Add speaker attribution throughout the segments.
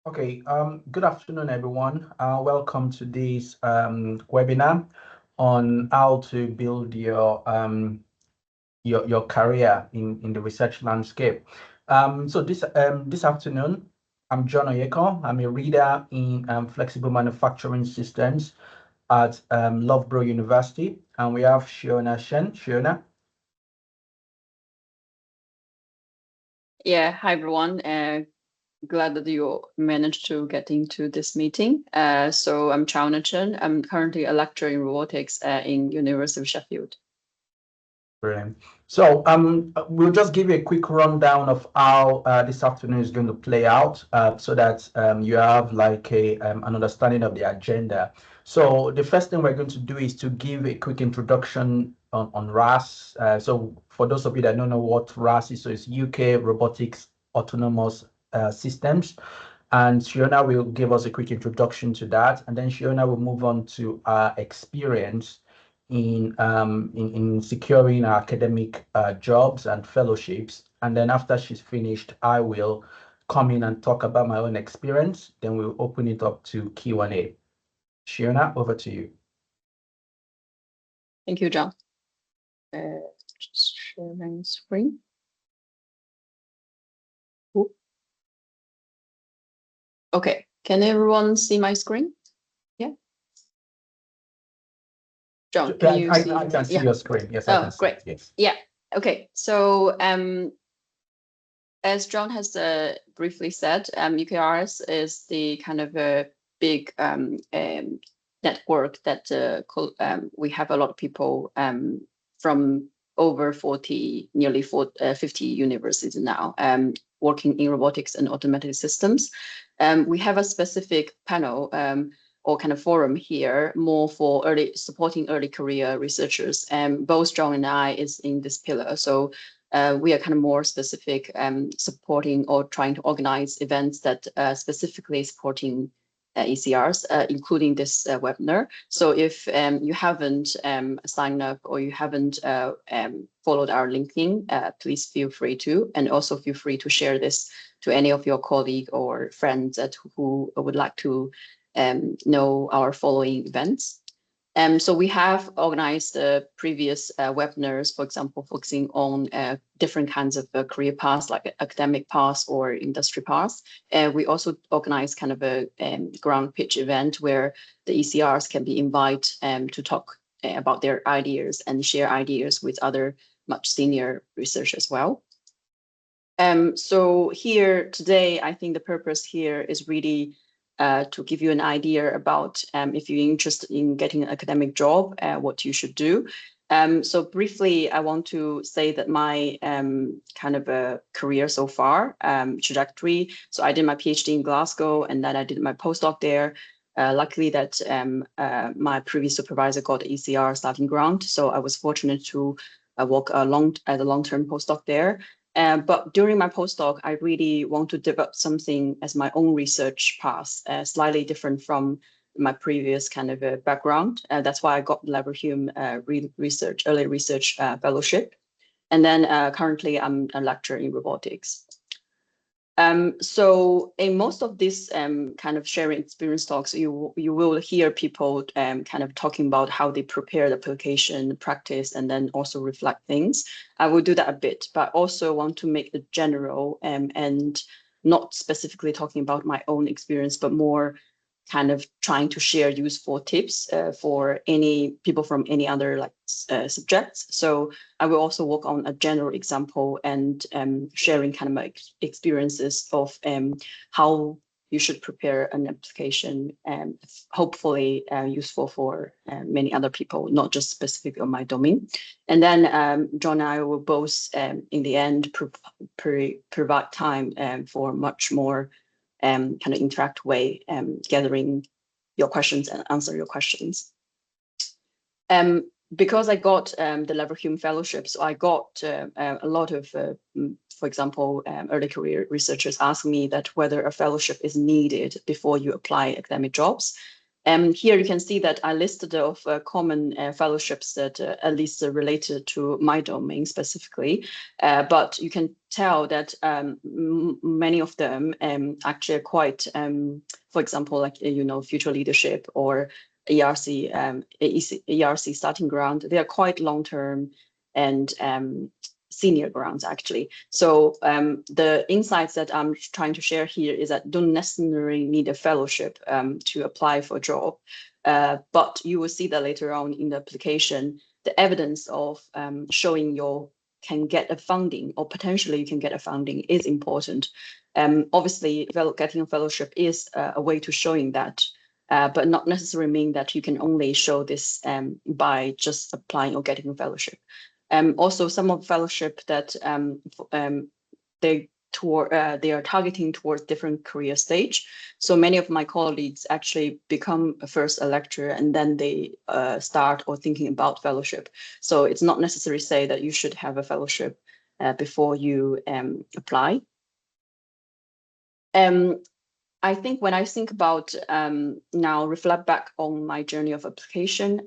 Speaker 1: Okay, good afternoon, everyone. Welcome to this webinar on how to build your career in the research landscape. So this afternoon, I'm John Oyeko. I'm a reader in flexible manufacturing systems at Loughborough University, and we have Shiona Shen. Shiona.
Speaker 2: Yeah, hi everyone. Glad that you managed to get into this meeting. So I'm Shauna Chen. I'm currently a lecturer in robotics in University of Sheffield.
Speaker 1: Brilliant. So we'll just give you a quick rundown of how this afternoon is going to play out, so that you have like an understanding of the agenda. So the first thing we're going to do is to give a quick introduction on RAS. So for those of you that don't know what RAS is, so it's UK Robotics Autonomous Systems. And Shiona will give us a quick introduction to that, and then Shiona will move on to our experience in securing our academic jobs and fellowships. And then after she's finished, I will come in and talk about my own experience. Then we'll open it up to Q&A. Shiona, over to you.
Speaker 2: Thank you, John. Just sharing screen. Ooh. Okay, can everyone see my screen? Yeah. John, can you see?
Speaker 1: I can see your screen. Yes, I can see.
Speaker 2: Great.
Speaker 1: Yes.
Speaker 2: Yeah. Okay. So as John has briefly said, UK-RAS is the kind of a big network that we have a lot of people from over 40, nearly 50 universities now working in robotics and automated systems. We have a specific panel or kind of forum here more for supporting early career researchers. Both John and I is in this pillar. So we are kind of more specific supporting or trying to organize events that specifically supporting ECRs, including this webinar. So if you haven't signed up or you haven't followed our LinkedIn, please feel free to, and also feel free to share this to any of your colleagues or friends who would like to know our following events. So we have organized previous webinars, for example, focusing on different kinds of career paths, like academic paths or industry paths. We also organize kind of a ground pitch event where the ECRs can be invited to talk about their ideas and share ideas with other much senior research as well. So here today, I think the purpose here is really to give you an idea about if you're interested in getting an academic job, what you should do. So briefly, I want to say that my kind of a career so far, trajectory. So I did my PhD in Glasgow, and then I did my postdoc there. Luckily that my previous supervisor got the ECR starting grant, so I was fortunate to work as a long-term postdoc there. But during my postdoc, I really want to develop something as my own research path, slightly different from my previous kind of background. That's why I got Leverhulme early research fellowship. And then currently I'm a lecturer in robotics. So in most of this kind of sharing experience talks, you will hear people kind of talking about how they prepare the application, practice, and then also reflect things. I will do that a bit, but also want to make the general and not specifically talking about my own experience, but more kind of trying to share useful tips for any people from any other like subjects. So I will also work on a general example and sharing kind of my experiences of how you should prepare an application and hopefully useful for many other people, not just specific on my domain. And then John and I will both in the end provide time for much more kind of interact way, gathering your questions and answer your questions. Because I got the Leverhulme Fellowship, so I got a lot of, for example, early career researchers ask me that whether a fellowship is needed before you apply academic jobs. Here you can see that I listed of common fellowships that at least are related to my domain specifically, but you can tell that many of them actually are quite, for example, like, future leadership or ERC, ERC starting ground, they are quite long-term and senior grounds actually. So the insights that I'm trying to share here is that don't necessarily need a fellowship to apply for a job, but you will see that later on in the application, the evidence of showing you can get a funding or potentially you can get a funding is important. Obviously, getting a fellowship is a way to showing that, but not necessarily mean that you can only show this by just applying or getting a fellowship. Also, some of fellowship that they are targeting towards different career stage. So many of my colleagues actually become first a lecturer and then they start or thinking about fellowship. So it's not necessary to say that you should have a fellowship before you apply. I think when I think about now reflect back on my journey of application,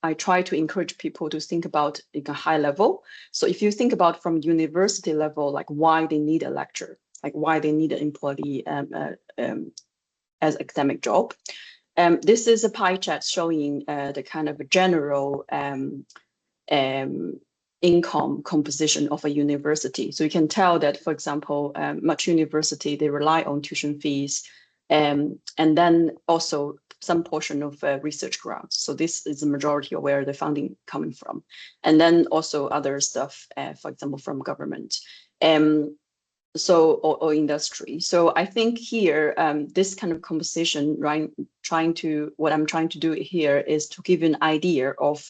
Speaker 2: I try to encourage people to think about a high level. So if you think about from university level, like why they need a lecturer, like why they need an employee as academic job. This is a pie chart showing the kind of general income composition of a university. So you can tell that, for example, much university, they rely on tuition fees, and then also some portion of research grants. So this is the majority of where the funding coming from. And then also other stuff, for example, from government. Or industry. So I think here, this kind of composition, right, what I'm trying to do here is to give you an idea of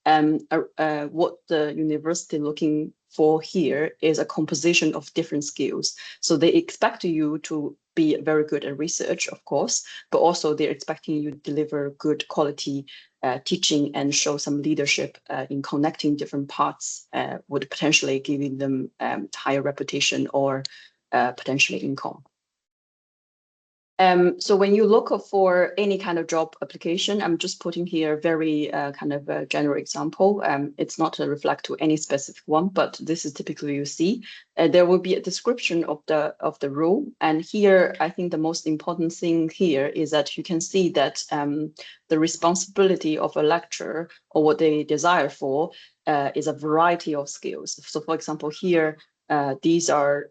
Speaker 2: what the university looking for here is a composition of different skills. So they expect you to be very good at research, of course, but also they're expecting you to deliver good quality teaching and show some leadership in connecting different parts, would potentially giving them higher reputation or potentially income. So when you look for any kind of job application, I'm just putting here very kind of a general example. It's not a reflect to any specific one, but this is typically you see. There will be a description of the role. And here, I think the most important thing here is that you can see that the responsibility of a lecturer or what they desire for is a variety of skills. So for example, here, these are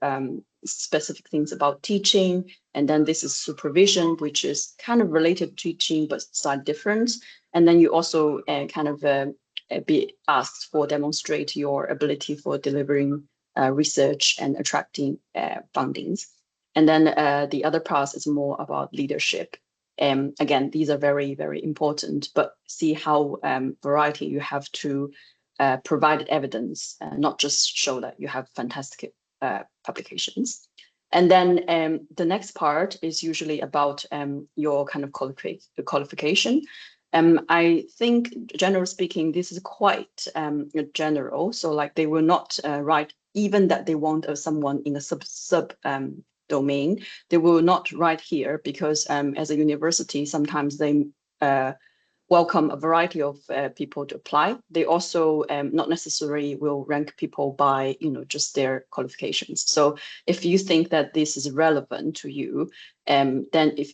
Speaker 2: specific things about teaching, and then this is supervision, which is kind of related to teaching but slightly different. And then you also kind of be asked for demonstrate your ability for delivering research and attracting fundings. And then the other part is more about leadership. Again, these are very, very important, but see how variety you have to provide evidence, not just show that you have fantastic publications. And then the next part is usually about your kind of qualification. I think, generally speaking, this is quite general. So like they will not write, even that they want someone in a sub domain, they will not write here because as a university, sometimes they welcome a variety of people to apply. They also not necessarily will rank people by, just their qualifications. So if you think that this is relevant to you, then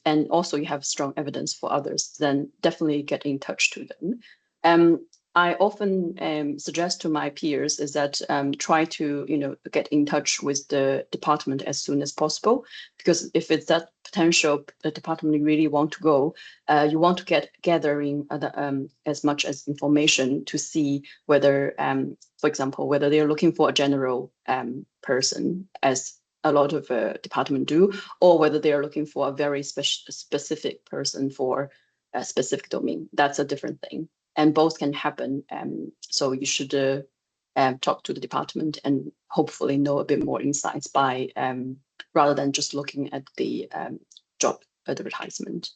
Speaker 2: and also you have strong evidence for others, then definitely get in touch to them. I often suggest to my peers is that try to, get in touch with the department as soon as possible, because if it's that potential the department you really want to go, you want to gathering as much as information to see whether, for example, whether they're looking for a general person, as a lot of department do, or whether they are looking for a very specific person for a specific domain. That's a different thing. And both can happen. So you should talk to the department and hopefully know a bit more insights by rather than just looking at the job advertisement.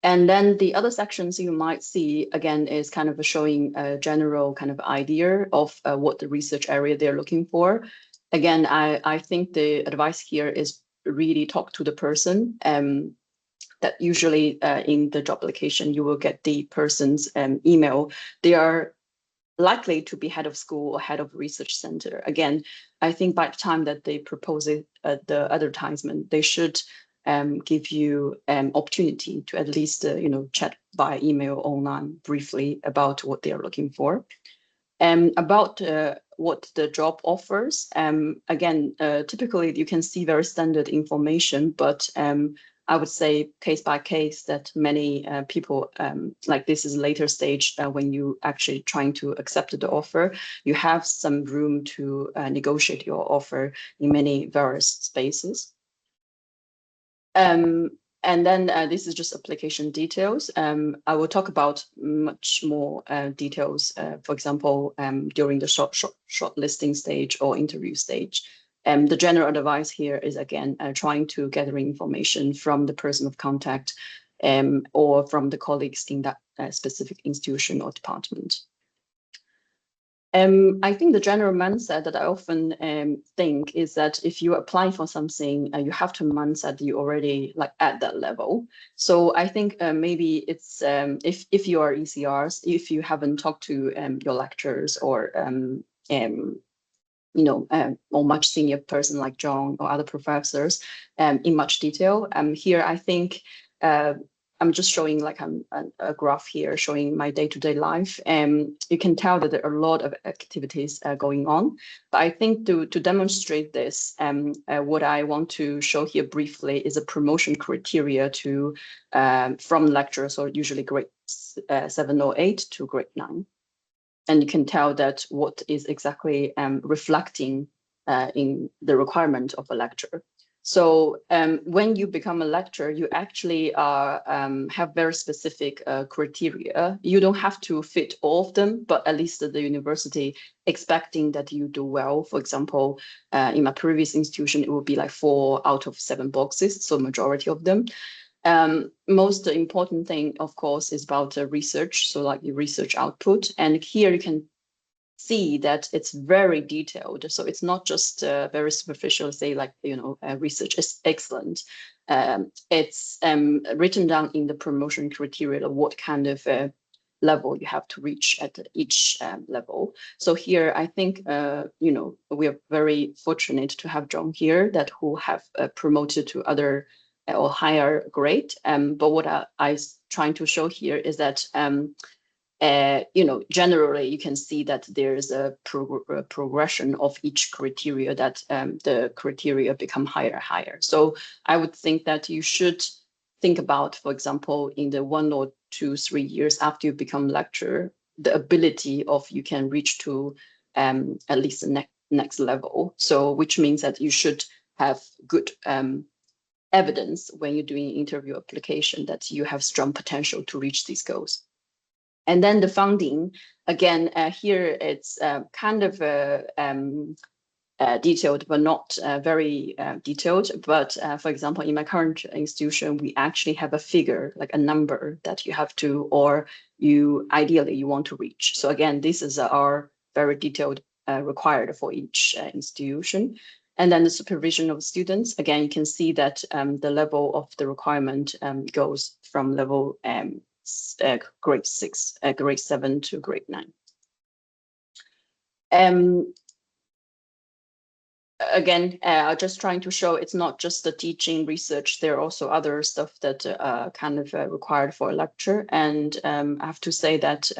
Speaker 2: And then the other sections you might see, again, is kind of showing a general kind of idea of what the research area they're looking for. Again, I think the advice here is really talk to the person. that usually in the job application, you will get the person's email. They are likely to be head of school or head of research center. Again, I think by the time that they propose it at the advertisement, they should give you an opportunity to at least chat by email online briefly about what they are looking for. About what the job offers, again, typically you can see very standard information, but I would say case by case that many people, like this is later stage when you actually trying to accept the offer, you have some room to negotiate your offer in many various spaces. And then this is just application details. I will talk about much more details, for example, during the shortlisting stage or interview stage. The general advice here is, again, trying to gather information from the person of contact or from the colleagues in that specific institution or department. I think the general mindset that I often think is that if you apply for something, you have to mindset you already like at that level. So I think maybe it's if you are ECRs, if you haven't talked to your lecturers or or much senior person like John or other professors in much detail. Here, I think I'm just showing like a graph here showing my day-to-day life. You can tell that there are a lot of activities going on. But I think to demonstrate this, what I want to show here briefly is a promotion criteria to from lecturers, or usually grade 7 or 8 to grade 9. And you can tell that what is exactly reflecting in the requirement of a lecturer. So when you become a lecturer, you actually have very specific criteria. You don't have to fit all of them, but at least the university expecting that you do well. For example, in my previous institution, it would be like 4 out of 7 boxes, so majority of them. Most important thing, of course, is about research, so like your research output. And here you can see that it's very detailed. So it's not just very superficial, say like, research is excellent. It's written down in the promotion criteria of what kind of level you have to reach at each level. So here, I think, we are very fortunate to have John here that who have promoted to other or higher grade. But what I trying to show here is that, generally you can see that there's a progression of each criteria, that the criteria become higher. So I would think that you should think about, for example, in the 1 or 2, 3 years after you become lecturer, the ability of you can reach to at least the next level. So which means that you should have good evidence when you're doing interview application that you have strong potential to reach these goals. And then the funding, again, here it's kind of detailed, but not very detailed. But for example, in my current institution, we actually have a figure, like a number that you have to, or ideally you want to reach. So again, this is our very detailed required for each institution. And then the supervision of students, again, you can see that the level of the requirement goes from level grade 6, grade 7 to grade 9. Again, just trying to show it's not just the teaching research, there are also other stuff that kind of required for a lecture. And I have to say that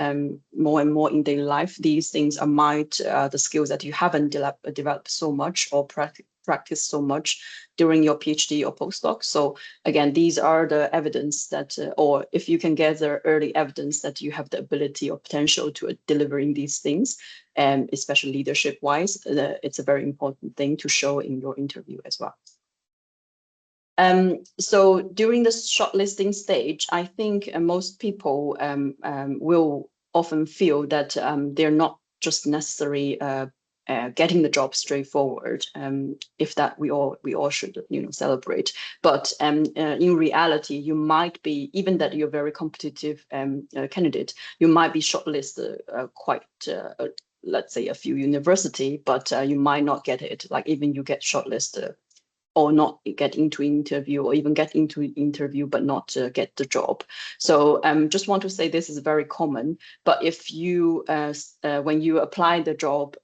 Speaker 2: more and more in daily life, these things are the skills that you haven't developed so much or practiced so much during your PhD or postdoc. So again, these are the evidence that, or if you can gather early evidence that you have the ability or potential to delivering these things, especially leadership-wise, it's a very important thing to show in your interview as well. So during the shortlisting stage, I think most people will often feel that they're not just necessarily getting the job straightforward. If that we all should celebrate. But in reality, you might be, even that you're a very competitive candidate, you might be shortlisted quite. Let's say a few university, but you might not get it. Like even you get shortlisted or not get into interview, or even get into interview but not get the job. So just want to say this is very common. But if you, when you apply the job,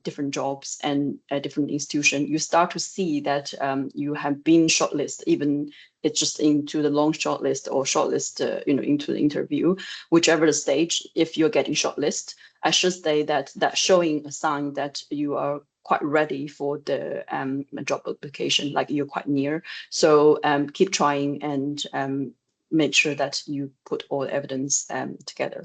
Speaker 2: different jobs and a different institution, you start to see that you have been shortlisted, even it's just into the long shortlist or shortlist, into the interview, whichever the stage. If you're getting shortlist, I should say that that's showing a sign that you are quite ready for the job application, like you're quite near. So keep trying and make sure that you put all evidence together.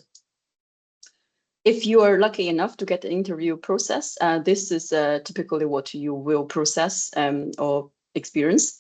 Speaker 2: If you are lucky enough to get the interview process, this is typically what you will process or experience.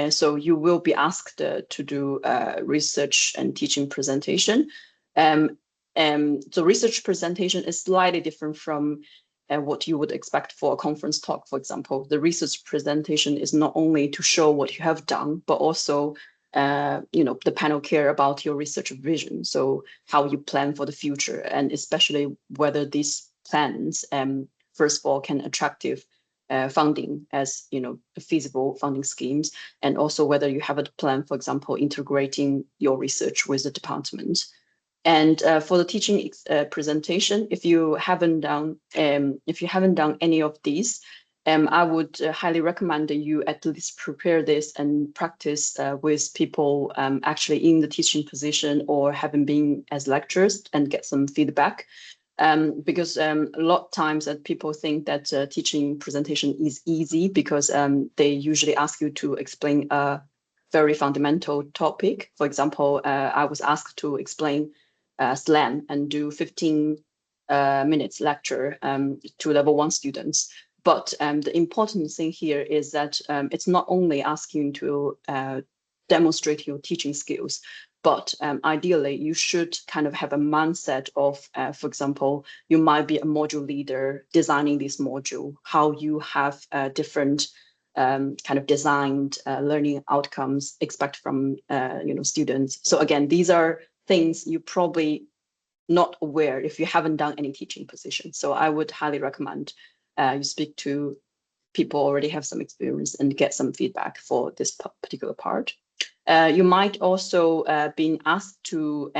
Speaker 2: So you will be asked to do research and teaching presentation. So research presentation is slightly different from what you would expect for a conference talk, for example. The research presentation is not only to show what you have done, but also the panel care about your research vision. So how you plan for the future, and especially whether these plans, first of all, can attractive funding as feasible funding schemes, and also whether you have a plan, for example, integrating your research with the department. And for the teaching presentation, if you haven't done any of these, I would highly recommend that you at least prepare this and practice with people actually in the teaching position or having been as lecturers, and get some feedback. Because a lot of times that people think that teaching presentation is easy because they usually ask you to explain a very fundamental topic. For example, I was asked to explain SLAM and do 15 minutes lecture to level 1 students. But the important thing here is that it's not only asking to demonstrate your teaching skills, but ideally you should kind of have a mindset of, for example, you might be a module leader designing this module, how you have different kind of designed learning outcomes expect from students. So again, these are things you probably not aware if you haven't done any teaching position. So I would highly recommend you speak to people already have some experience and get some feedback for this particular part. You might also been asked to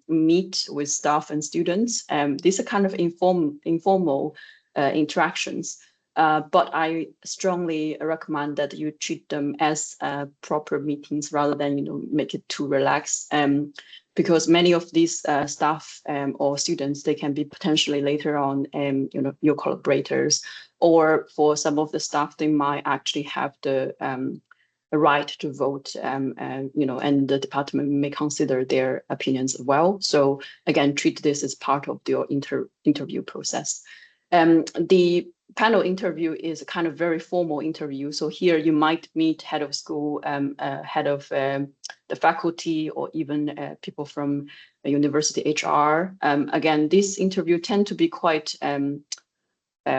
Speaker 2: meet with staff and students. These are kind of informal interactions, but I strongly recommend that you treat them as proper meetings rather than make it too relaxed. Because many of these staff or students, they can be potentially later on your collaborators, or for some of the staff, they might actually have the right to vote, and the department may consider their opinions as well. So again, treat this as part of your interview process. The panel interview is a kind of very formal interview. So here you might meet head of school, head of the faculty, or even people from a university HR. Again, this interview tend to be quite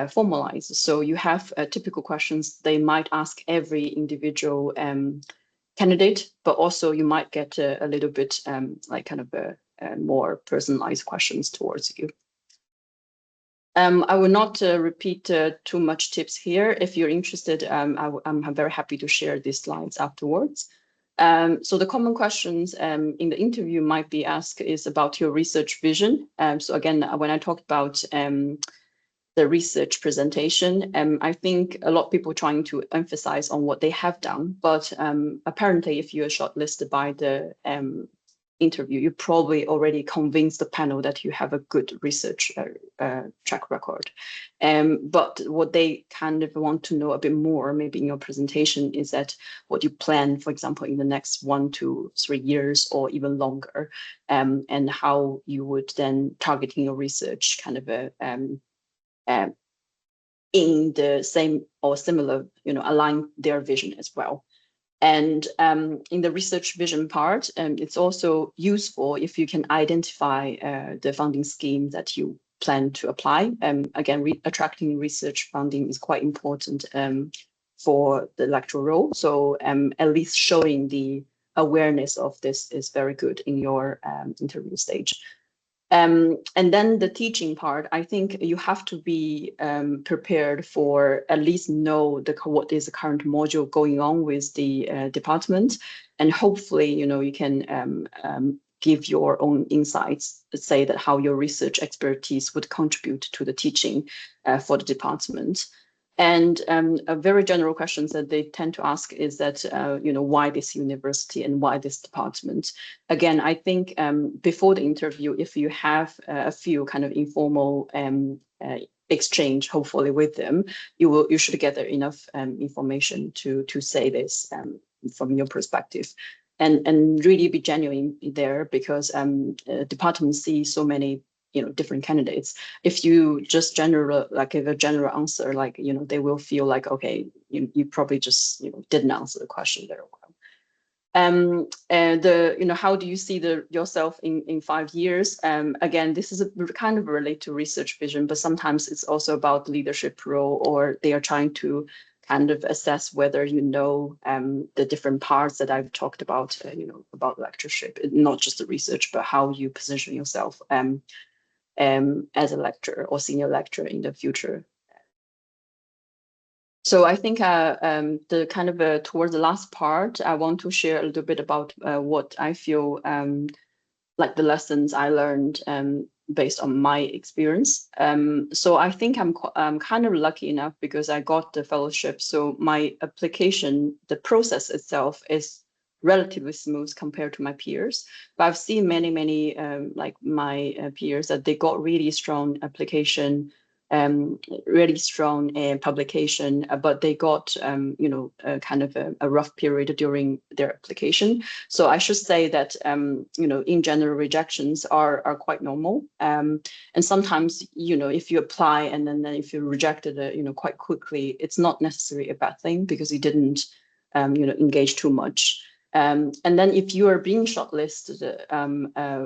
Speaker 2: formalized. So you have typical questions they might ask every individual candidate, but also you might get a little bit like kind of more personalized questions towards you. I will not repeat too much tips here. If you're interested, I'm very happy to share these slides afterwards. So the common questions in the interview might be asked is about your research vision. So again, when I talked about the research presentation, I think a lot of people trying to emphasize on what they have done, but apparently if you are shortlisted by the interview, you probably already convinced the panel that you have a good research track record. But what they kind of want to know a bit more, maybe in your presentation, is that what you plan, for example, in the next 1 to 3 years or even longer, and how you would then targeting your research kind of in the same or similar, align their vision as well. And in the research vision part, it's also useful if you can identify the funding scheme that you plan to apply. Again, attracting research funding is quite important for the lecturer role. So at least showing the awareness of this is very good in your interview stage. And then the teaching part, I think you have to be prepared for at least know what is the current module going on with the department, and hopefully, you can give your own insights, say that how your research expertise would contribute to the teaching for the department. And a very general questions that they tend to ask is that, why this university and why this department? Again, I think before the interview, if you have a few kind of informal exchange, hopefully with them, you should gather enough information to say this from your perspective. And really be genuine there, because departments see so many different candidates. If you just give a general answer, they will feel like, okay, you probably just didn't answer the question very well. And how do you see yourself in 5 years? Again, this is kind of related to research vision, but sometimes it's also about leadership role, or they are trying to kind of assess whether the different parts that I've talked about, about lectureship, not just the research, but how you position yourself as a lecturer or senior lecturer in the future. So I think the kind of towards the last part, I want to share a little bit about what I feel like the lessons I learned based on my experience. So I think I'm kind of lucky enough because I got the fellowship. So my application, the process itself is relatively smooth compared to my peers. But I've seen many like my peers that they got really strong application, really strong publication, but they got kind of a rough period during their application. So I should say that in general, rejections are quite normal. And sometimes if you apply and then if you're rejected quite quickly, it's not necessarily a bad thing, because you didn't engage too much. And then if you are being shortlisted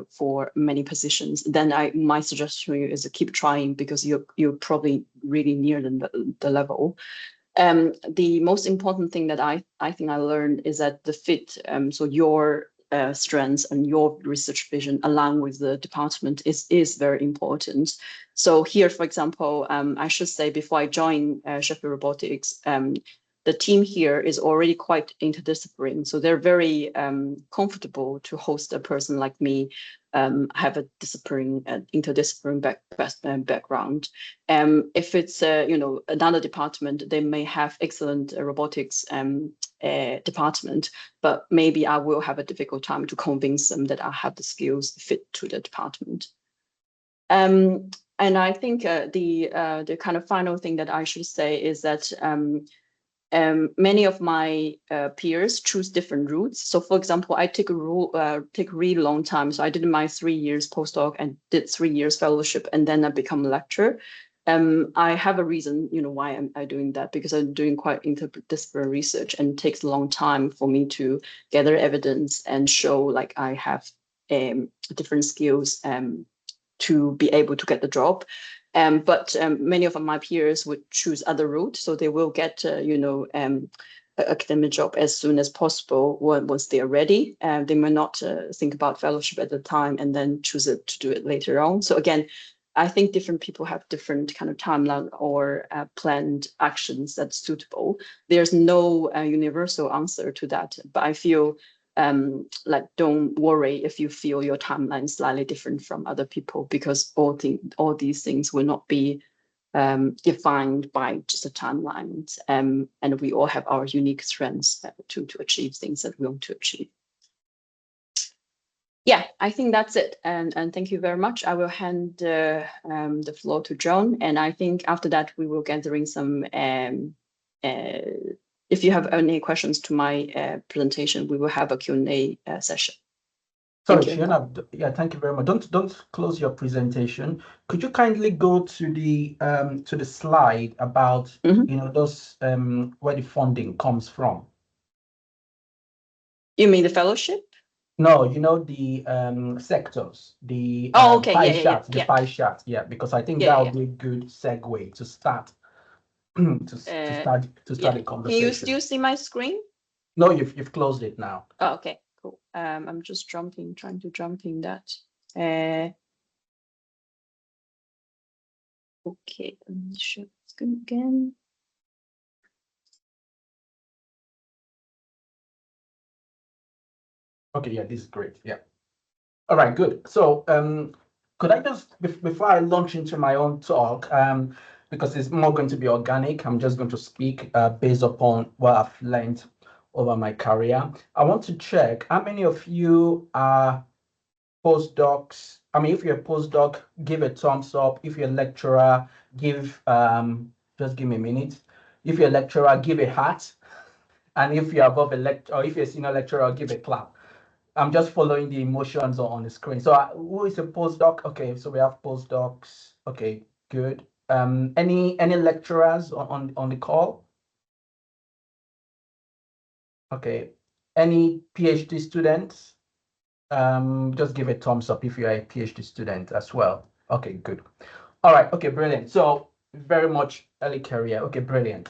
Speaker 2: for many positions, then my suggestion to you is to keep trying, because you're probably really near the level. The most important thing that I think I learned is that the fit, so your strengths and your research vision along with the department is very important. So here, for example, I should say before I joined Sheffield Robotics, the team here is already quite interdisciplinary. So they're very comfortable to host a person like me, have a interdisciplinary background. If it's another department, they may have excellent robotics department, but maybe I will have a difficult time to convince them that I have the skills fit to the department. And I think the kind of final thing that I should say is that many of my peers choose different routes. So, for example, I take really long time. So I did my 3 years postdoc and did 3 years fellowship, and then I become a lecturer. I have a reason, why I'm doing that, because I'm doing quite interdisciplinary research, and it takes a long time for me to gather evidence and show like I have different skills to be able to get the job. But many of my peers would choose other routes, so they will get academic job as soon as possible once they are ready. They may not think about fellowship at the time and then choose to do it later on. So again, I think different people have different kind of timeline or planned actions that's suitable. There's no universal answer to that, but I feel like don't worry if you feel your timeline is slightly different from other people, because all these things will not be defined by just a timeline, and we all have our unique strengths to achieve things that we want to achieve. Yeah, I think that's it, and thank you very much. I will hand the floor to John, and I think after that we will gathering some if you have any questions to my presentation, we will have a Q&A session.
Speaker 1: Sorry, Fiona. Yeah, thank you very much. Don't close your presentation. Could you kindly go to the slide about those where the funding comes from?
Speaker 2: You mean the fellowship?
Speaker 1: No, the sectors, the
Speaker 2: okay,
Speaker 1: pie
Speaker 2: yeah,
Speaker 1: chart,
Speaker 2: yeah.
Speaker 1: pie chart, yeah, because I think that would be a good segue to start to start the conversation.
Speaker 2: Can you still see my screen?
Speaker 1: No, you've closed it now.
Speaker 2: Oh, okay, cool. I'm just trying to jump in that. Okay, let me share the screen again.
Speaker 1: Okay, yeah, this is great. Yeah. All right, good. So, could I just, before I launch into my own talk, because it's more going to be organic, I'm just going to speak based upon what I've learned over my career. I want to check how many of you are postdocs. I mean, if you're a postdoc, give a thumbs up. If you're a lecturer, give just give me a minute. If you're a lecturer, give a heart. And if you're above a lecturer, or if you're a senior lecturer, give a clap. I'm just following the emotions on the screen. So who is a postdoc? Okay, so we have postdocs. Okay, good. Any lecturers on the call? Okay. Any PhD students? Just give a thumbs up if you're a PhD student as well. Okay, good. All right, okay, brilliant. So very much early career. Okay, brilliant.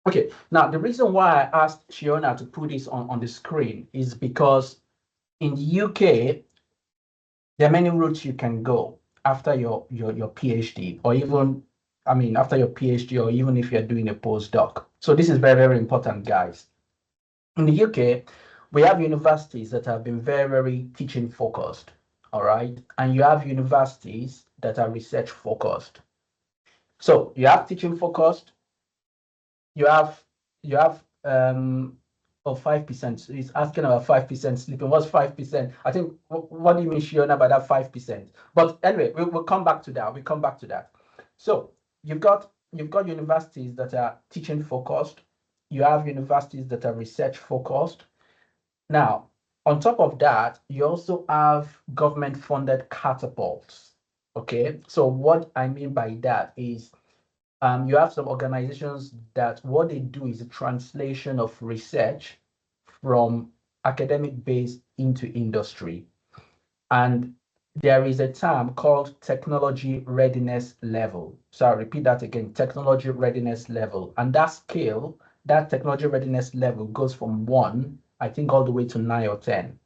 Speaker 1: Okay, now the reason why I asked Shiona to put this on the screen is because in the UK, there are many routes you can go after your PhD, or even, I mean, after your PhD, or even if you're doing a postdoc. So this is very, very important, guys. In the UK, we have universities that have been very, very teaching focused, all right? And you have universities that are research focused. So you have teaching focused, you have you have of 5%. He's asking about 5% sleeping. What's 5%? I think what do you mean, Shiona, by that 5%? But anyway, we'll come back to that. We'll come back to that. So you've got universities that are teaching focused, you have universities that are research focused. Now, on top of that, you also have government funded catapults. Okay, so what I mean by that is you have some organizations that what they do is a translation of research from academic base into industry. And there is a term called technology readiness level. So I'll repeat that again, technology readiness level. And that scale, that technology readiness level goes from 1, I think, all the way to 9 or 10.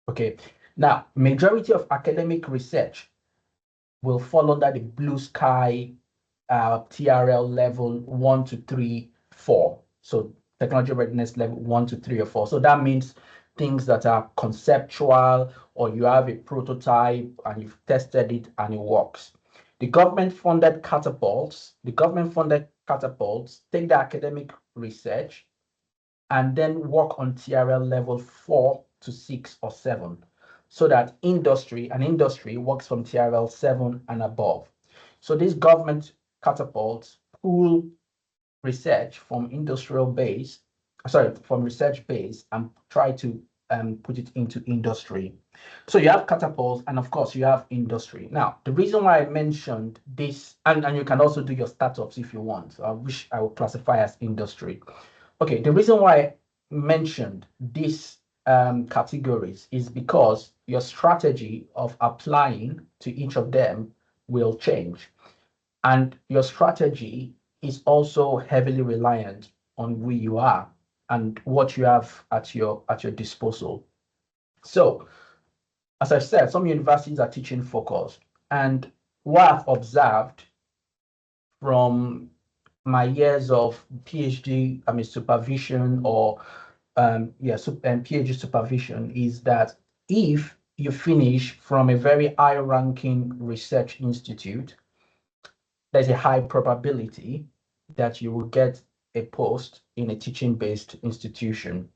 Speaker 1: Okay. Now, majority of academic research will fall under the blue sky TRL level 1 to 3, 4. So technology readiness level 1 to 3 or 4. So that means things that are conceptual, or you have a prototype and you've tested it and it works. The government-funded catapults take the academic research and then work on TRL level 4 to 6 or 7, so that industry works from TRL 7 and above. So these government catapults pull research from from research base and try to put it into industry. So you have catapults, and of course you have industry. Now, the reason why I mentioned this, and you can also do your startups if you want, which I will classify as industry. Okay, the reason why I mentioned these categories is because your strategy of applying to each of them will change. And your strategy is also heavily reliant on who you are and what you have at your disposal. So, as I said, some universities are teaching focused. And what I've observed from my years of PhD, I mean, supervision, or PhD supervision, is that if you finish from a very high ranking research institute, there's a high probability that you will get a post in a teaching based institution.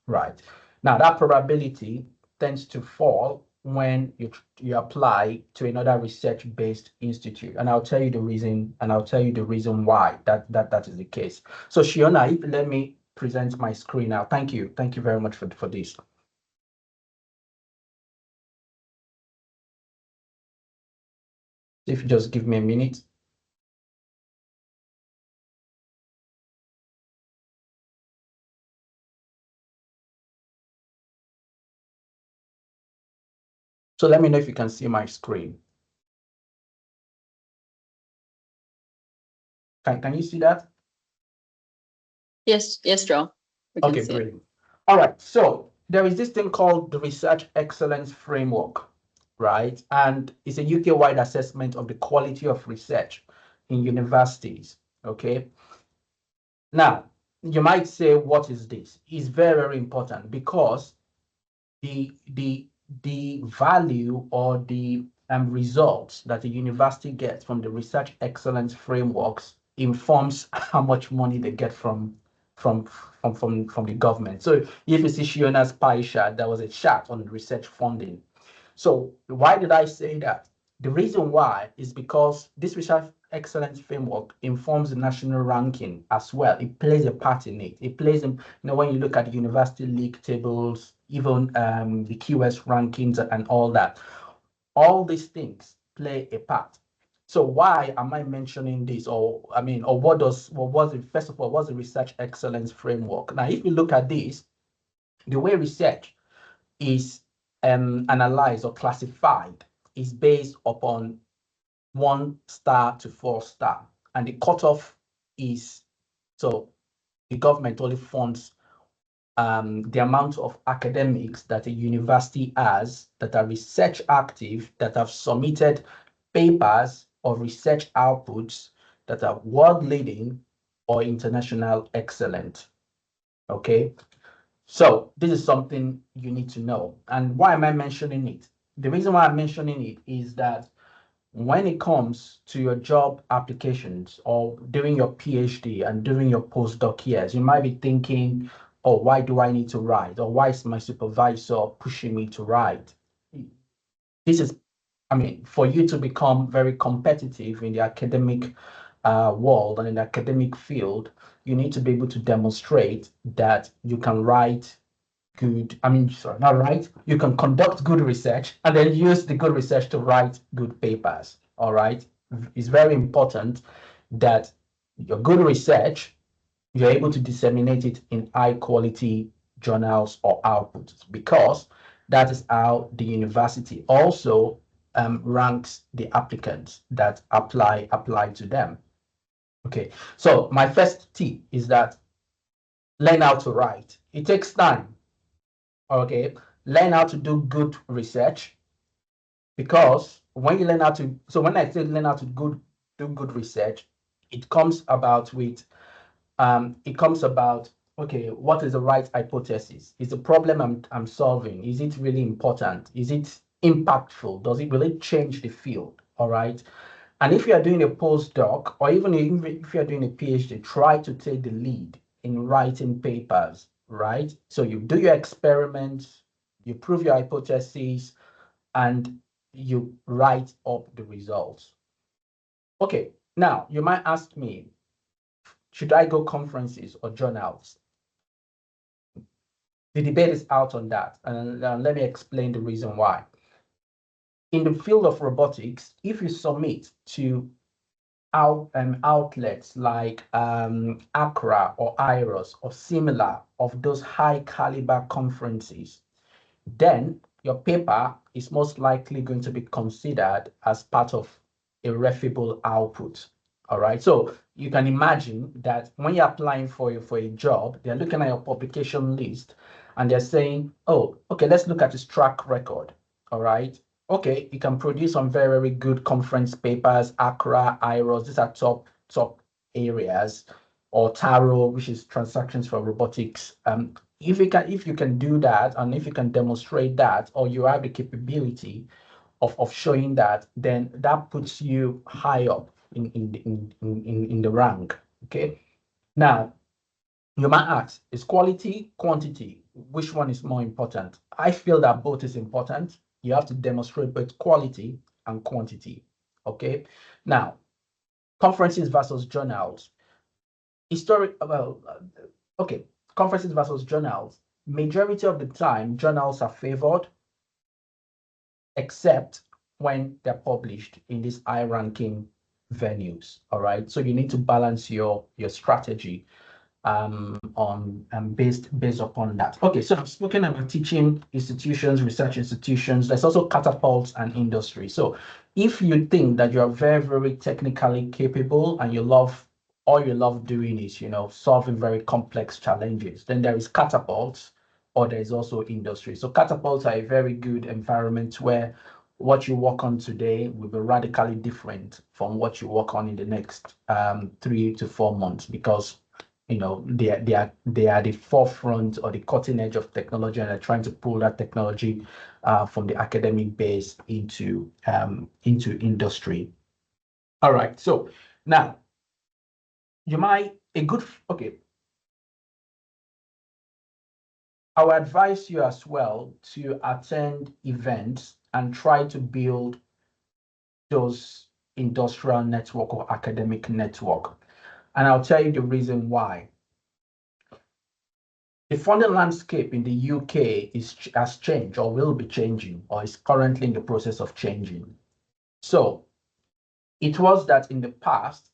Speaker 1: Right. Now, that probability tends to fall when you apply to another research based institute. And I'll tell you the reason, why that is the case. So Shiona, let me present my screen now. Thank you. Thank you very much for this. If you just give me a minute. So let me know if you can see my screen. Can you see that?
Speaker 2: Yes, Joe.
Speaker 1: Okay, brilliant. All right. So there is this thing called the Research Excellence Framework. right? And it's a UK-wide assessment of the quality of research in universities, okay? Now, you might say, what is this? It's very, very important because the the the value or the results that the university gets from the research excellence frameworks informs how much money they get from the government. So if you see Shiona's pie chart, there was a chart on research funding. So why did I say that? The reason why is because this research excellence framework informs the national ranking as well. It plays a part in it. It plays in, when you look at the university league tables, even the QS rankings and all that, all these things play a part. So why am I mentioning this? Or what was it? First of all, what's the research excellence framework? Now, if you look at this, the way research is analyzed or classified is based upon 1 star to 4 star, and the cutoff is, so the government only funds the amount of academics that a university has that are research active, that have submitted papers or research outputs that are world leading or international excellent. Okay, so this is something you need to know. And why am I mentioning it? The reason why I'm mentioning it is that when it comes to your job applications or doing your PhD and doing your postdoc years, you might be thinking, oh, why do I need to write? Or why is my supervisor pushing me to write? This is, for you to become very competitive in the academic world and in the academic field, you need to be able to demonstrate that you can write good, sorry, not right. You can conduct good research and then use the good research to write good papers. All right. It's very important that your good research, you're able to disseminate it in high quality journals or outputs, because that is how the university also ranks the applicants that apply to them. Okay. So my first tip is that learn how to write. It takes time. Okay, learn how to do good research, because when you learn how to, so when I say learn how to do good research, it comes about with okay, what is the right hypothesis? Is the problem I'm solving, is it really important? Is it impactful? Does it really change the field? All right. And if you are doing a postdoc, or even if you're doing a PhD, try to take the lead in writing papers, right? So you do your experiments, you prove your hypotheses, and you write up the results. Okay, now you might ask me, should I go conferences or journals? The debate is out on that, and let me explain the reason why. In the field of robotics, if you submit to outlets like ACRA or IROS or similar of those high caliber conferences, then your paper is most likely going to be considered as part of a referable output. All right. So you can imagine that when you're applying for a job, they're looking at your publication list and they're saying, oh, okay, let's look at his track record. All right. Okay, you can produce some very, very good conference papers, ACRA, IROS, these are top areas, or TARO, which is transactions for robotics. If you can do that, and if you can demonstrate that, or you have the capability of showing that, then that puts you high up in the rank. Okay. Now you might ask, is quality, quantity, which one is more important? I feel that both is important. You have to demonstrate both quality and quantity. Okay. Now, conferences versus journals. Okay, conferences versus journals. Majority of the time, journals are favored, except when they're published in these high-ranking venues. All right, so you need to balance your strategy on based upon that. Okay, so I've spoken about teaching institutions, research institutions. There's also catapults and industry. So if you think that you're very, very technically capable and all you love doing is, solving very complex challenges, then there is catapults, or there is also industry. So catapults are a very good environment where what you work on today will be radically different from what you work on in the next 3 to 4 months, because they are the forefront or the cutting edge of technology, and they're trying to pull that technology from the academic base into industry. All right, so now okay. I would advise you as well to attend events and try to build those industrial network or academic network. And I'll tell you the reason why. The funding landscape in the UK has changed, or will be changing, or is currently in the process of changing. So it was that in the past,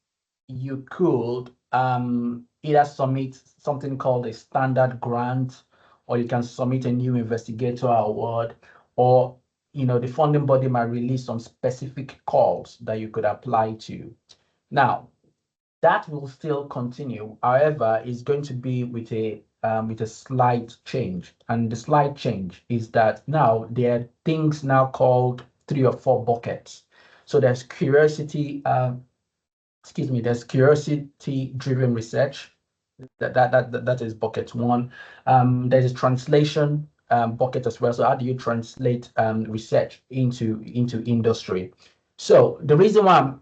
Speaker 1: you could either submit something called a standard grant, or you can submit a new investigator award, or the funding body might release some specific calls that you could apply to. Now, that will still continue. However, it's going to be with a slight change. And the slight change is that now there are things now called 3 or 4 buckets. So there's there's curiosity-driven research. That is bucket 1. There's a translation bucket as well. So how do you translate research into industry? So the reason why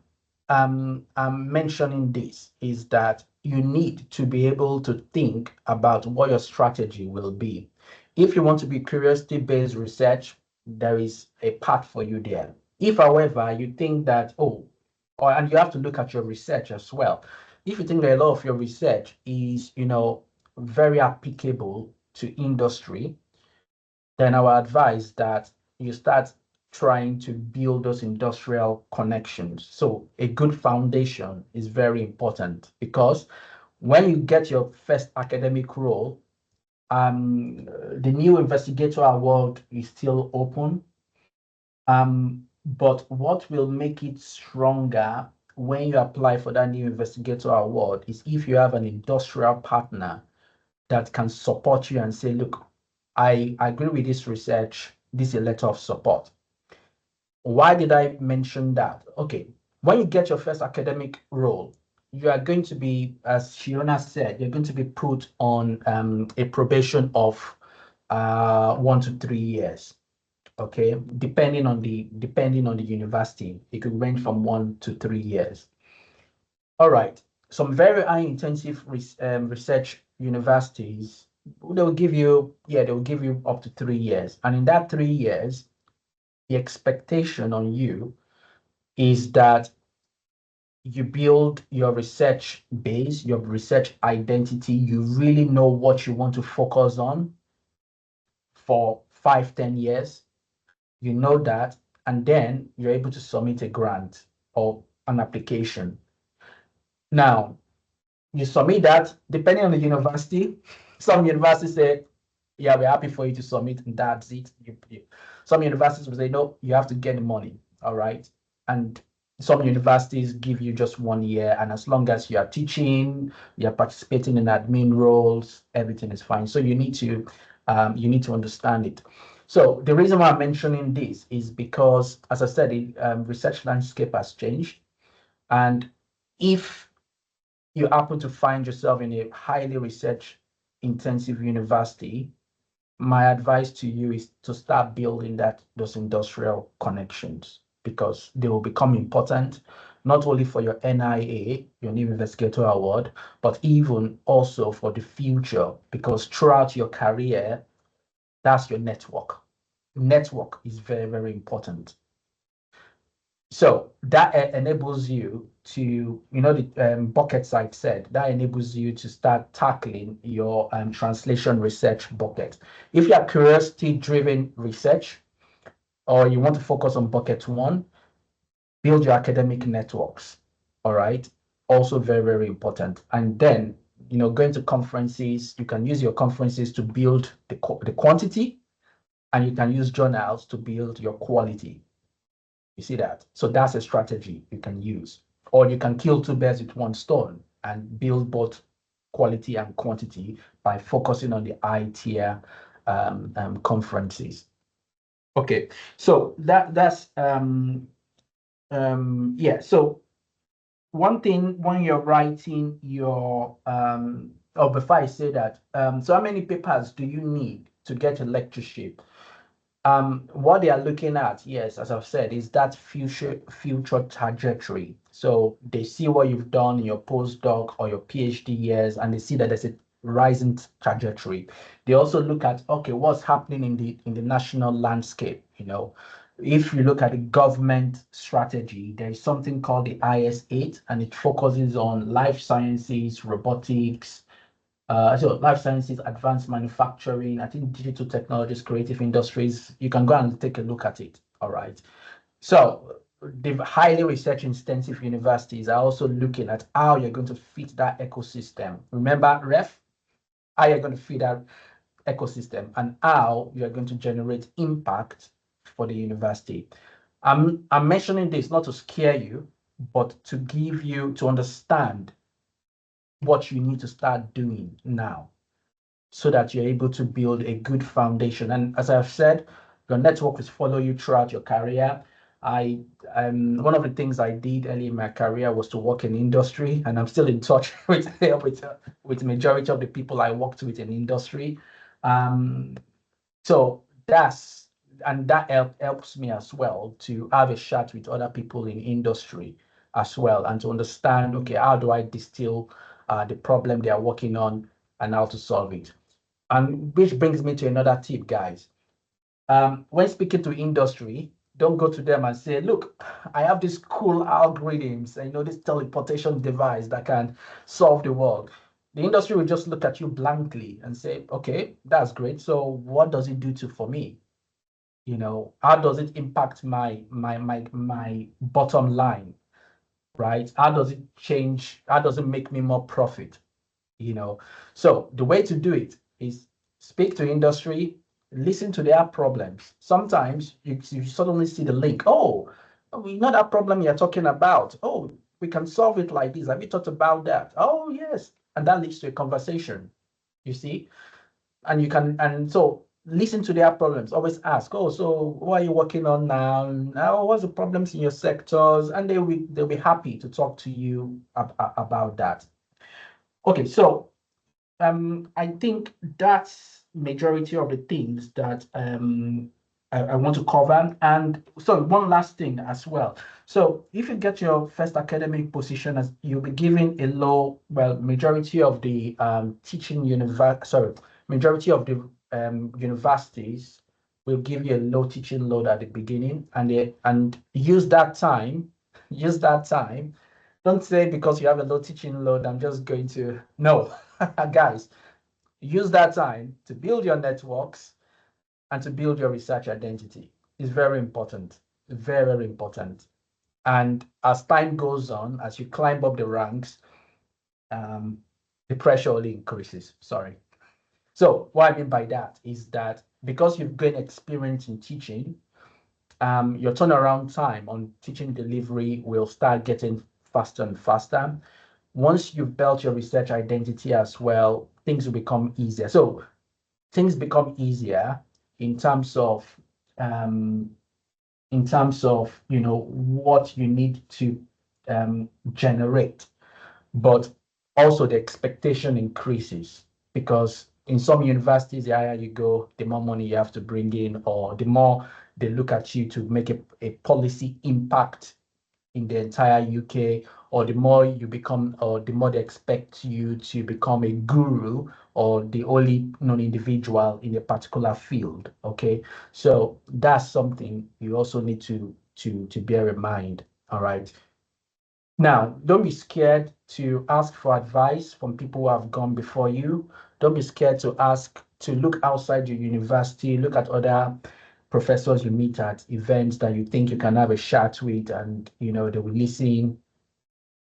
Speaker 1: I'm mentioning this is that you need to be able to think about what your strategy will be. If you want to be curiosity-based research, there is a path for you there. If, however, you think that, and you have to look at your research as well. If you think that a lot of your research is, very applicable to industry, then I would advise that you start trying to build those industrial connections. So a good foundation is very important, because when you get your first academic role, the new investigator award is still open. But what will make it stronger when you apply for that new investigator award is if you have an industrial partner that can support you and say, look, I agree with this research. This is a letter of support. Why did I mention that? Okay, when you get your first academic role, you are going to be, as Shiona said, you're going to be put on a probation of 1 to 3 years. Okay, depending on the university, it could range from 1 to 3 years. All right, some very high intensive research universities, they will give you up to 3 years, and in that 3 years, the expectation on you is that you build your research base, your research identity. You really know what you want to focus on for 5-10 years. You know that, and then you're able to submit a grant or an application. Now, you submit that, depending on the university. Some universities say, yeah, we're happy for you to submit, and that's it. Some universities will say, no, you have to get the money. All right. And some universities give you just 1 year, and as long as you are teaching, you're participating in admin roles, everything is fine. So you need to understand it. So the reason why I'm mentioning this is because, as I said, the research landscape has changed, and if you happen to find yourself in a highly research intensive university, my advice to you is to start building those industrial connections, because they will become important not only for your NIA, your new investigator award, but even also for the future, because throughout your career, that's your network. Network is very, very important. So that enables you to, the buckets I've said, that enables you to start tackling your translation research bucket. If you are curiosity-driven research, or you want to focus on bucket 1, build your academic networks. All right. Also very, very important. And then, going to conferences, you can use your conferences to build the quantity, and you can use journals to build your quality. You see that? So that's a strategy you can use. Or you can kill 2 birds with 1 stone and build both quality and quantity by focusing on the high tier conferences. Okay, so that's yeah. So one thing when you're writing your or before I say that, so how many papers do you need to get a lectureship? What they are looking at, yes, as I've said, is that future trajectory. So they see what you've done in your postdoc or your PhD years, and they see that there's a rising trajectory. They also look at, okay, what's happening in the national landscape. If you look at the government strategy, there is something called the IS8, and it focuses on life sciences, robotics, so life sciences, advanced manufacturing, I think digital technologies, creative industries. You can go and take a look at it. All right. So the highly research intensive universities are also looking at how you're going to fit that ecosystem. Remember, how you're going to fit that ecosystem and how you're going to generate impact for the university. I'm mentioning this not to scare you, but to give you to understand what you need to start doing now so that you're able to build a good foundation. And as I've said, your network will follow you throughout your career. I One of the things I did early in my career was to work in industry, and I'm still in touch with the majority of the people I worked with in industry. Um, so that helps me as well to have a chat with other people in industry as well, and to understand, okay, how do I distill the problem they are working on and how to solve it. And which brings me to another tip, guys. When speaking to industry, don't go to them and say, look, I have these cool algorithms, and this teleportation device that can solve the world. The industry will just look at you blankly and say, okay, that's great. So what does it do for me? How does it impact my bottom line, right? How does it change? How does it make me more profit? you know so the way to do it is speak to industry, listen to their problems. Sometimes you suddenly see the link. We know that problem you're talking about. We can solve it like this. Have you thought about that? Oh yes. And that leads to a conversation, you see. And so listen to their problems. Always ask, so what are you working on now? What's the problems in your sectors? And they'll be happy to talk to you about that. Okay, so I think that's majority of the things that I want to cover. And so one last thing as well. So if you get your first academic position, as you'll be given a low, well, majority of the majority of the universities will give you a low teaching load at the beginning, and use that time. Don't say because you have a low teaching load, I'm just going to, no. Guys, use that time to build your networks and to build your research identity. It's very important, very, very important. And as time goes on, as you climb up the ranks, um, the pressure only increases. Sorry. So what I mean by that is that because you've gained experience in teaching, your turnaround time on teaching delivery will start getting faster and faster. Once you've built your research identity as well, things will become easier. So things become easier in terms of um, what you need to generate, but also the expectation increases because in some universities, the higher you go, the more money you have to bring in, or the more they look at you to make a policy impact in the entire UK, or the more you become, or the more they expect you to become a guru or the only known individual in a particular field. Okay, so that's something you also need to bear in mind. All right. Now, don't be scared to ask for advice from people who have gone before you. Don't be scared to ask, to look outside your university, look at other professors you meet at events that you think you can have a chat with, and they will listen.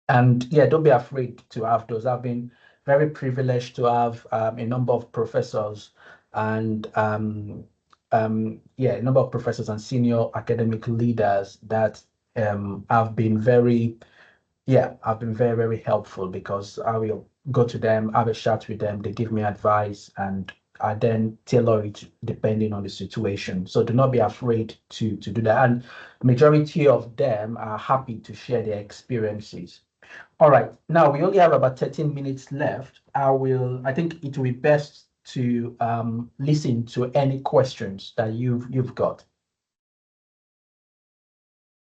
Speaker 1: And yeah, don't be afraid to have those. I've been very privileged to have a number of professors and a number of professors and senior academic leaders that have been I've been very, very helpful because I will go to them, have a chat with them, they give me advice, and then tailor it depending on the situation. So do not be afraid to do that. And majority of them are happy to share their experiences. All right, now we only have about 13 minutes left. I think it will be best to listen to any questions that you've got.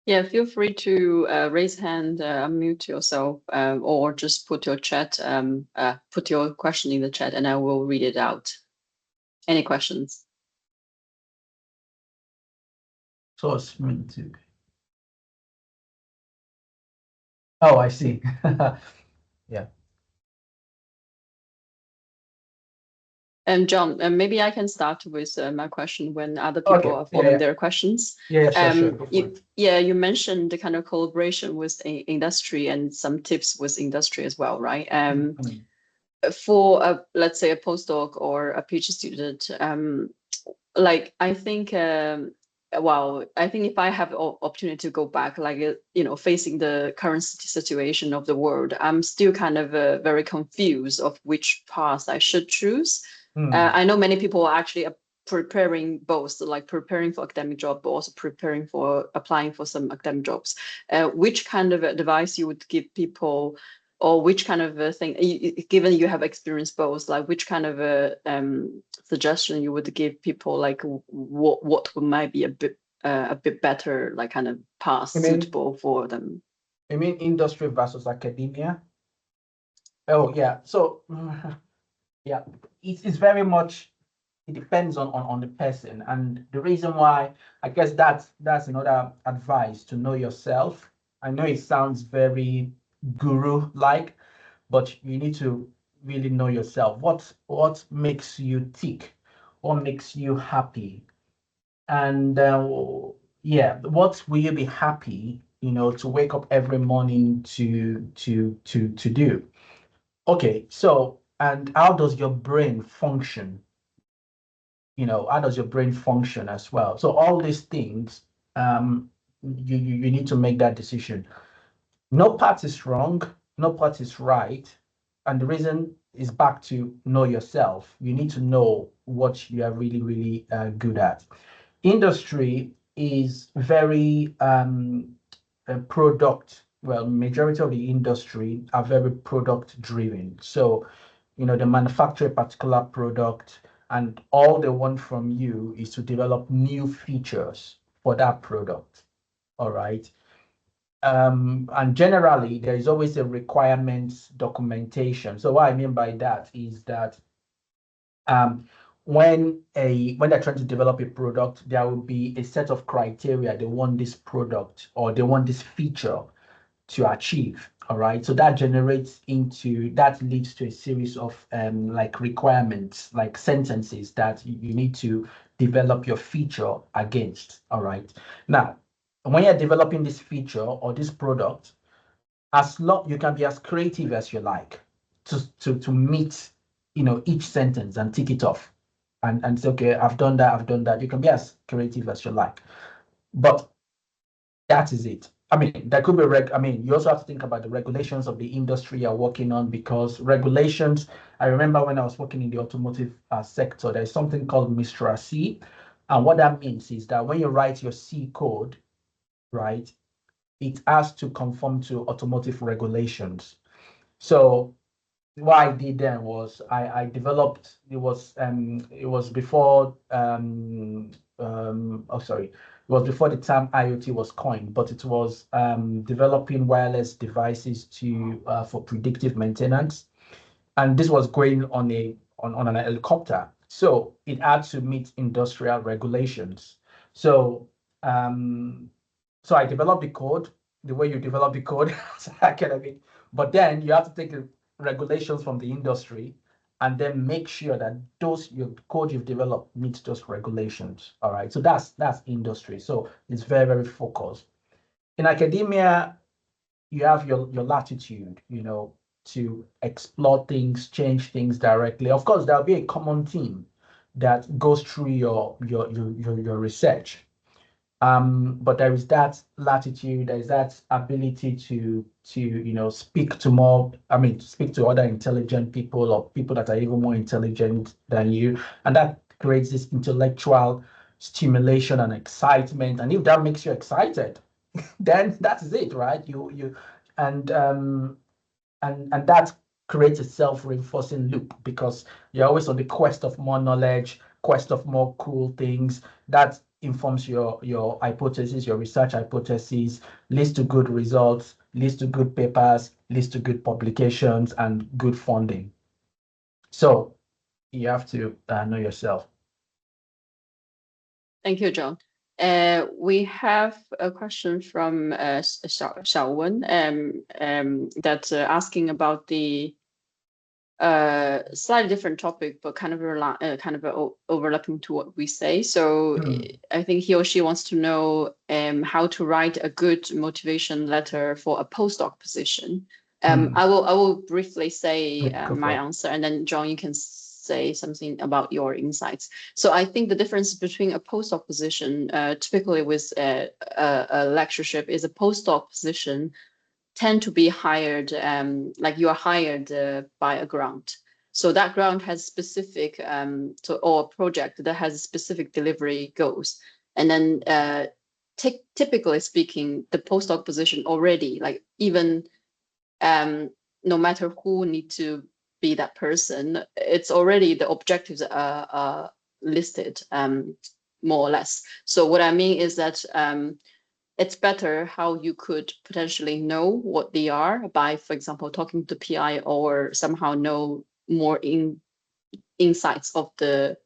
Speaker 2: Yeah, feel free to raise hand, unmute yourself, or just put your put your question in the chat, and I will read it out. Any questions?
Speaker 1: So it's meant to. Oh, I see. Yeah.
Speaker 2: And John, maybe I can start with my question when other people are forming their questions.
Speaker 1: Yeah, sure.
Speaker 2: You mentioned the kind of collaboration with industry and some tips with industry as well, right? For let's say a postdoc or a PhD student, like I think I think if I have the opportunity to go back, like facing the current situation of the world, I'm still kind of very confused of which path I should choose. I know many people are actually preparing both, like preparing for academic job, but also preparing for applying for some academic jobs. Which kind of advice you would give people, or which kind of thing, given you have experienced both, like which kind of suggestion you would give people, like what might be a bit better, like kind of path suitable for them?
Speaker 1: You mean industry versus academia? Oh yeah. So yeah, it's very much, it depends on the person, and the reason why, I guess that's another advice, to know yourself. I know it sounds very guru like, but you need to really know yourself. What makes you tick? What makes you happy? And yeah, what will you be happy, to wake up every morning to do? Okay, so, and how does your brain function? How does your brain function as well? So all these things, you need to make that decision. No part is wrong, no part is right. And the reason is back to know yourself. You need to know what you are really, really good at. Industry is very majority of the industry are very product driven. So, they manufacture a particular product, and all they want from you is to develop new features for that product. All right. And generally, there is always a requirements documentation. So what I mean by that is that when they're trying to develop a product, there will be a set of criteria they want this product or they want this feature to achieve. All right. So that leads to a series of like requirements, like sentences that you need to develop your feature against. All right. Now, when you're developing this feature or this product, you can be as creative as you like to meet each sentence and tick it off and say, okay, I've done that. You can be as creative as you like, but that is it. I mean, there could be you also have to think about the regulations of the industry you're working on, because regulations, I remember when I was working in the automotive sector, there's something called Mr. C. And what that means is that when you write your C code, right, it has to conform to automotive regulations. So what I did then was I developed, it was before it was before the term IoT was coined, but it was developing wireless devices for predictive maintenance. And this was going on an helicopter. So it had to meet industrial regulations. So so I developed the code the way you develop the code as academic, but then you have to take the regulations from the industry and then make sure that your code you've developed meets those regulations. All right. So that's industry. So it's very, very focused. In academia, you have your latitude, to explore things, change things directly. Of course, there'll be a common theme that goes through your research. But there is that latitude, there is that ability to speak to more, speak to other intelligent people or people that are even more intelligent than you. And that creates this intellectual stimulation and excitement. And if that makes you excited, then that's it, right? And um and that creates a self-reinforcing loop because you're always on the quest of more knowledge, quest of more cool things. That informs your hypothesis, your research hypothesis, leads to good results, leads to good papers, leads to good publications and good funding. So you have to know yourself.
Speaker 2: Thank you, John. We have a question from Xiaowen that's asking about the slightly different topic, but kind of overlapping to what we say. So I think he or she wants to know how to write a good motivation letter for a postdoc position. I will briefly say my answer, and then John, you can say something about your insights. So I think the difference between a postdoc position, typically with a lectureship, is a postdoc position tend to be hired, like you are hired by a grant. So that grant has specific, or a project that has specific delivery goals. And then typically speaking, the postdoc position already, like even no matter who need to be that person, it's already the objectives are listed more or less. So what I mean is that it's better how you could potentially know what they are by, for example, talking to PI or somehow know more insights of the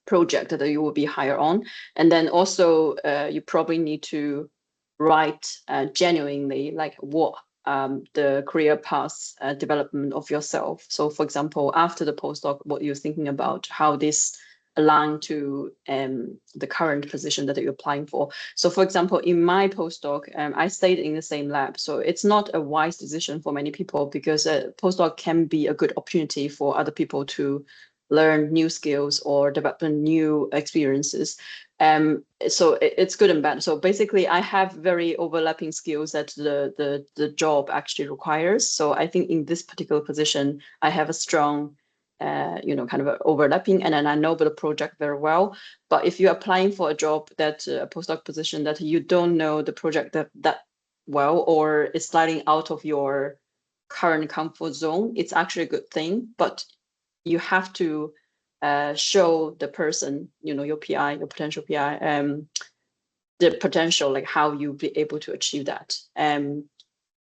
Speaker 2: project that you will be hired on. And then also you probably need to write genuinely like what the career path development of yourself. So for example, after the postdoc, what you're thinking about, how this align to the current position that you're applying for. So for example, in my postdoc, I stayed in the same lab. So it's not a wise decision for many people because a postdoc can be a good opportunity for other people to learn new skills or develop new experiences. So it's good and bad. So basically, I have very overlapping skills that the job actually requires. So I think in this particular position, I have a strong kind of overlapping, and then I know the project very well. But if you're applying for a job that a postdoc position that you don't know the project that well, or is sliding out of your current comfort zone, it's actually a good thing. But you have to show the person, your PI, your potential PI, the potential, like how you'll be able to achieve that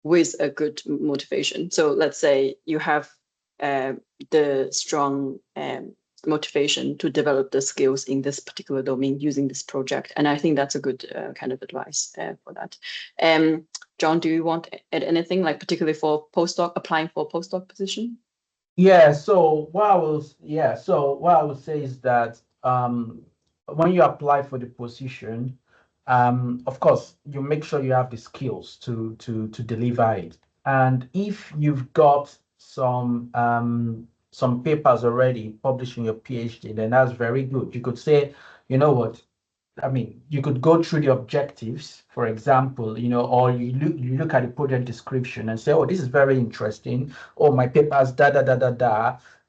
Speaker 2: with a good motivation. So let's say you have the strong motivation to develop the skills in this particular domain using this project. And I think that's a good kind of advice for that. John, do you want to add anything, like particularly for postdoc, applying for a postdoc position?
Speaker 1: Yeah, so what I would say is that when you apply for the position, of course, you make sure you have the skills to deliver it. And if you've got some papers already published in your PhD, then that's very good. You could say, you know what, you could go through the objectives, for example, or you look at the project description and say, oh, this is very interesting. Oh, my papers,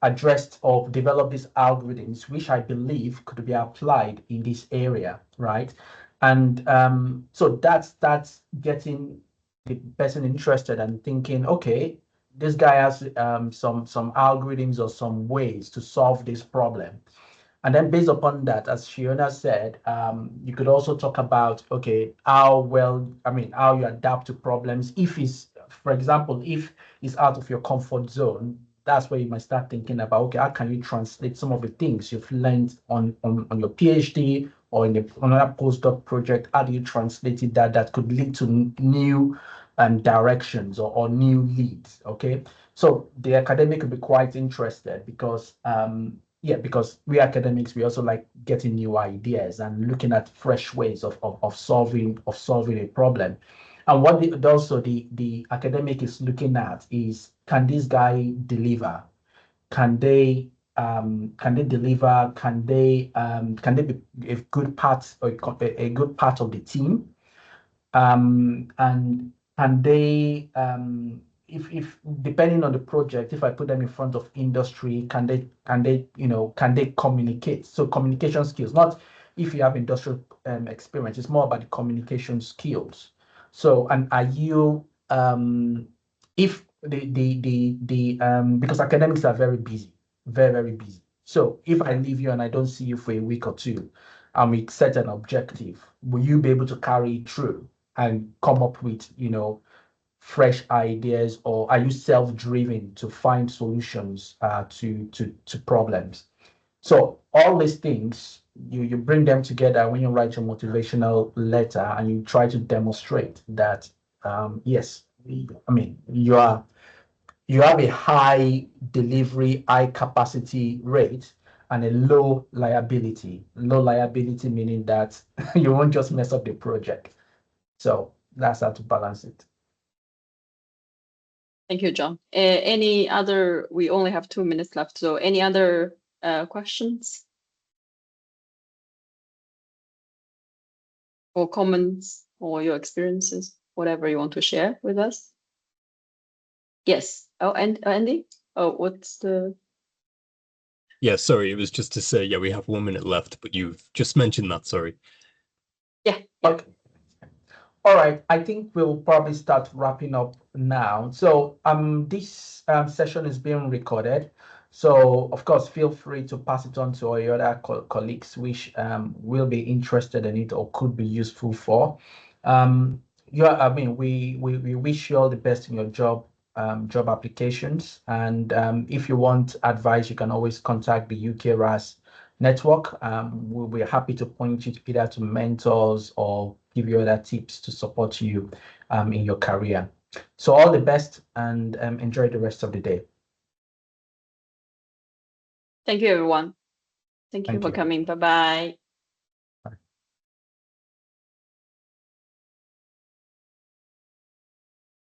Speaker 1: addressed or developed these algorithms, which I believe could be applied in this area, right? And so that's getting the person interested and thinking, okay, this guy has some algorithms or some ways to solve this problem. And then based upon that, as Fiona said, you could also talk about, okay, how you adapt to problems. If it's, for example, if it's out of your comfort zone, that's where you might start thinking about, okay, how can you translate some of the things you've learned on your PhD or in another postdoc project? How do you translate it that could lead to new directions or new leads, okay? So the academic could be quite interested because because we academics, we also like getting new ideas and looking at fresh ways of solving a problem. And what the academic is looking at is, can this guy deliver? Can they can they deliver? Can they be a good part or a good part of the team? And can they if depending on the project, if I put them in front of industry, can they communicate? So communication skills, not if you have industrial experience, it's more about the communication skills. So, and are you if because academics are very busy, very busy. So if I leave you and I don't see you for a week or two, and we set an objective, will you be able to carry it through and come up with, fresh ideas, or are you self-driven to find solutions to problems? So all these things, you bring them together when you write your motivational letter and you try to demonstrate that yes, I mean you have a high delivery, high capacity rate and a low liability. Low liability meaning that you won't just mess up the project. So that's how to balance it.
Speaker 2: Thank you, John. We only have 2 minutes left, so any other questions or comments or your experiences, whatever you want to share with us? Yes. Oh, and Andy? Oh, what's the...
Speaker 3: Yeah, sorry, it was just to say, yeah, we have 1 minute left, but you've just mentioned that, sorry.
Speaker 2: Yeah.
Speaker 1: Okay. All right, I think we'll probably start wrapping up now. So this session is being recorded. So of course, feel free to pass it on to all your other colleagues which will be interested in it or could be useful for. We wish you all the best in your job applications. And if you want advice, you can always contact the UK-RAS network. We'll be happy to point you either to mentors or give you other tips to support you in your career. So all the best and enjoy the rest of the day.
Speaker 2: Thank you, everyone. Thank you for coming. Bye-bye.